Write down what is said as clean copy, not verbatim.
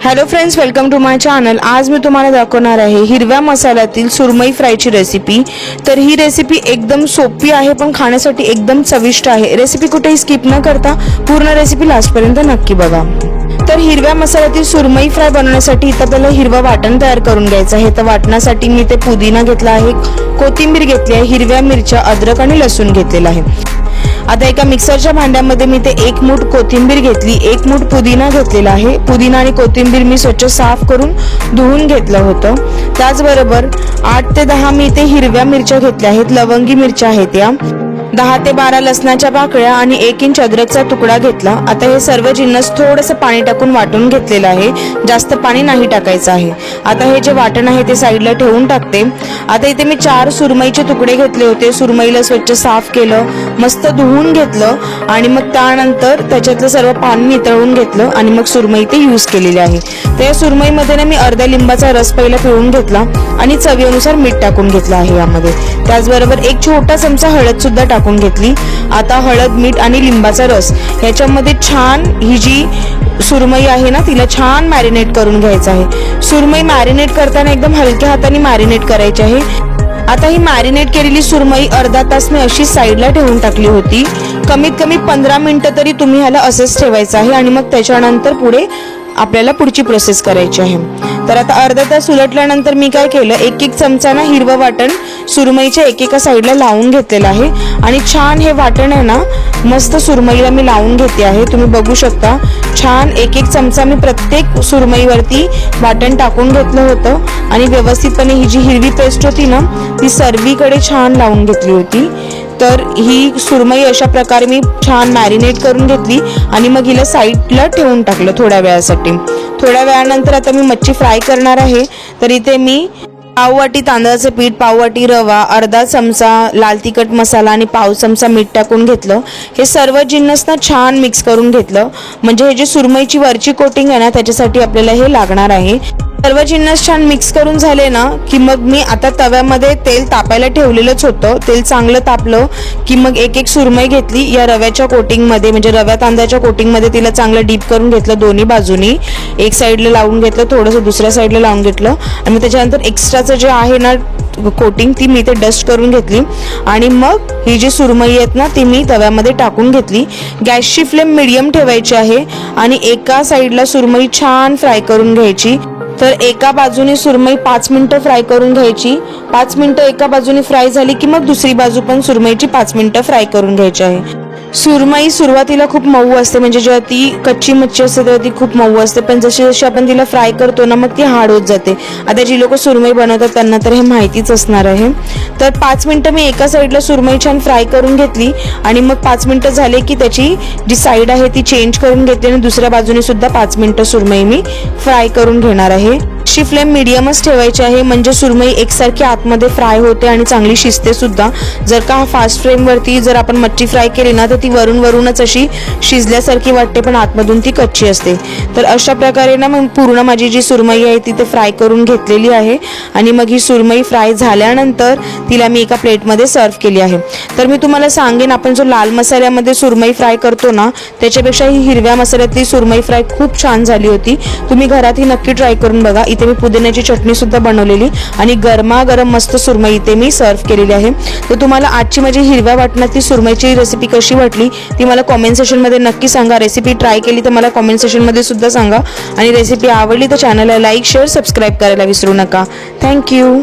Hello friends, welcome to my channel. आज मी तुम्हाला दाखवणार आहे हिरव्या मसाल्यातील सुरमई फ्रायची रेसिपी। तर ही रेसिपी एकदम सोपी आहे पण खाण्यासाठी एकदम चविष्ट आहे। रेसिपी कुठेही स्किप न करता पूर्ण रेसिपी लास्टपर्यंत नक्की बघा। तर हिरव्या मसाल्यातील सुरमई फ्राय बनवण्यासाठी इथं आपल्याला हिरवा वाटण तयार करून घ्यायचं आहे। तर वाटणासाठी मी ते पुदिना घेतला आहे, कोथिंबीर घेतली आहे, हिरव्या मिरच्या, अद्रक आणि लसूण घेतलेला आहे। आता एका मिक्सरच्या भांड्यामध्ये मी ते 1 मूठ कोथिंबीर घेतली, 1 मूठ पुदिना घेतलेला आहे। पुदिना आणि कोथिंबीर मी स्वच्छ साफ करून धुवून घेतलं होतं। त्याचबरोबर 8 ते 10 मी ते हिरव्या मिरच्या घेतल्या आहेत, लवंगी मिरच्या आहेत या, 10 ते 12 लसणाच्या पाकळ्या आणि 1 इंच अद्रकचा तुकडा घेतला। आता हे सर्व जिन्नस थोडंसं पाणी टाकून वाटून घेतलेलं आहे, जास्त पाणी नाही टाकायचं आहे। आता हे जे वाटण आहे ते साईडला ठेवून टाकते। आता इथे मी 4 सुरमईचे तुकडे घेतले होते, सुरमईला स्वच्छ साफ केलं, मस्त धुवून घेतलं आणि मग त्यानंतर त्याच्यातलं सर्व पाणी नितळून घेतलं आणि मग सुरमई ते यूज केलेली आहे। तर या सुरमईमध्ये ना मी अर्ध्या लिंबाचा रस पहिला पिळून घेतला आणि चवीनुसार मीठ टाकून घेतलं आहे यामध्ये। त्याचबरोबर 1 छोटा चमचा हळद सुद्धा टाकून घेतली। आता हळद, मीठ आणि लिंबाचा रस याच्यामध्ये छान ही जी सुरमई आहे ना तिला छान मॅरिनेट करून घ्यायचं आहे। सुरमई मॅरिनेट करताना एकदम हलक्या हाताने मॅरिनेट करायची आहे। आता ही मॅरिनेट केलेली सुरमई अर्धा तास मी अशी साईडला ठेवून टाकली होती। कमीत कमी 15 मिनिटं तरी तुम्ही ह्याला असंच ठेवायचं आहे आणि मग त्याच्यानंतर पुढे आपल्याला पुढची प्रोसेस करायची आहे। तर आता अर्धा तास उलटल्यानंतर मी काय केलं, 1-1 चमचा ना हिरवं वाटण सुरमईच्या एकेका साईडला लावून घेतलेलं आहे आणि छान हे वाटण आहे ना मस्त सुरमईला मी लावून घेते आहे। तुम्ही बघू शकता छान 1-1 चमचा मी प्रत्येक सुरमईवरती वाटण टाकून घेतलं होतं आणि व्यवस्थितपणे ही जी हिरवी पेस्ट होती ना ती सर्वीकडे छान लावून घेतली होती। तर ही सुरमई अशा प्रकारे मी छान मॅरिनेट करून घेतली आणि मग हिला साईडला ठेवून टाकलं थोड्या वेळासाठी। थोड्या वेळानंतर आता मी मच्छी फ्राय करणार आहे। तर इथे मी पाव वाटी तांदळाचं पीठ, पाव वाटी रवा, अर्धा चमचा लाल तिखट मसाला आणि पाव चमचा मीठ टाकून घेतलं। हे सर्व जिन्नस ना छान मिक्स करून घेतलं, म्हणजे हे जे सुरमईची वरची कोटिंग आहे ना त्याच्यासाठी आपल्याला हे लागणार आहे। सर्व जिन्नस छान मिक्स करून झाले ना की मग मी आता तव्यामध्ये तेल तापायला ठेवलेलंच होतं। तेल चांगलं तापलं की मग 1-1 सुरमई घेतली या रव्याच्या कोटिंगमध्ये, म्हणजे रव्या तांदळाच्या कोटिंगमध्ये तिला चांगलं डीप करून घेतलं दोन्ही बाजूनी। एक साईडला लावून घेतलं, थोडंसं दुसऱ्या साईडला लावून घेतलं आणि मग त्याच्यानंतर एक्स्ट्राचं जे आहे ना कोटिंग ती मी ते डस्ट करून घेतली आणि मग ही जी सुरमई आहेत ना ती मी तव्यामध्ये टाकून घेतली। गॅसची फ्लेम मीडियम ठेवायची आहे आणि एका साईडला सुरमई छान फ्राय करून घ्यायची। तर एका बाजूने सुरमई 5 मिनिटं फ्राय करून घ्यायची। 5 मिनिटं एका बाजूने फ्राय झाली की मग दुसरी बाजू पण सुरमईची 5 मिनिटं फ्राय करून घ्यायची आहे। सुरमई सुरुवातीला खूप मऊ असते, म्हणजे जेव्हा ती कच्ची मच्छी असते तेव्हा ती खूप मऊ असते, पण जशी जशी आपण तिला फ्राय करतो ना मग ती हार्ड होत जाते। आता जी लोक सुरमई बनवतात त्यांना तर हे माहितीच असणार आहे। तर 5 मिनिटं मी एका साईडला सुरमई छान फ्राय करून घेतली आणि मग 5 मिनिटं झाले की त्याची जी साईड आहे ती चेंज करून घेतली आणि दुसऱ्या बाजूने सुद्धा 5 मिनिटं सुरमई मी फ्राय करून घेणार आहे। ची फ्लेम मीडियमच ठेवायची आहे, म्हणजे सुरमई एकसारखी आतमध्ये फ्राय होते आणि चांगली शिजते सुद्धा। जर का फास्ट फ्लेमवरती जर आपण मच्छी फ्राय केली ना तर ती वरूनच अशी शिजल्यासारखी वाटते पण आतमधून ती कच्ची असते। तर अशा प्रकारे ना मग पूर्ण माझी जी सुरमई आहे ती ते फ्राय करून घेतलेली आहे आणि मग ही सुरमई फ्राय झाल्यानंतर तिला मी एका प्लेटमध्ये सर्व केली आहे। तर मी तुम्हाला सांगेन, आपण जो लाल मसाल्यामध्ये सुरमई फ्राय करतो ना त्याच्यापेक्षा ही हिरव्या मसाल्यातली सुरमई फ्राय खूप छान झाली होती। तुम्ही घरात ही नक्की ट्राय करून बघा। इथे मी पुदिन्याची चटणी सुद्धा बनवलेली आणि गरमागरम मस्त सुरमई इथे मी सर्व केलेली आहे। तर तुम्हाला आजची माझी हिरव्या वाटणाची सुरमईची रेसिपी कशी वाटली ती मला कमेंट सेक्शनमध्ये नक्की सांगा। रेसिपी ट्राय केली तर मला कमेंट सेक्शनमध्ये सुद्धा सांगा आणि रेसिपी आवडली तर चॅनलला लाईक, शेअर, सबस्क्राईब करायला विसरू नका। थँक्यू।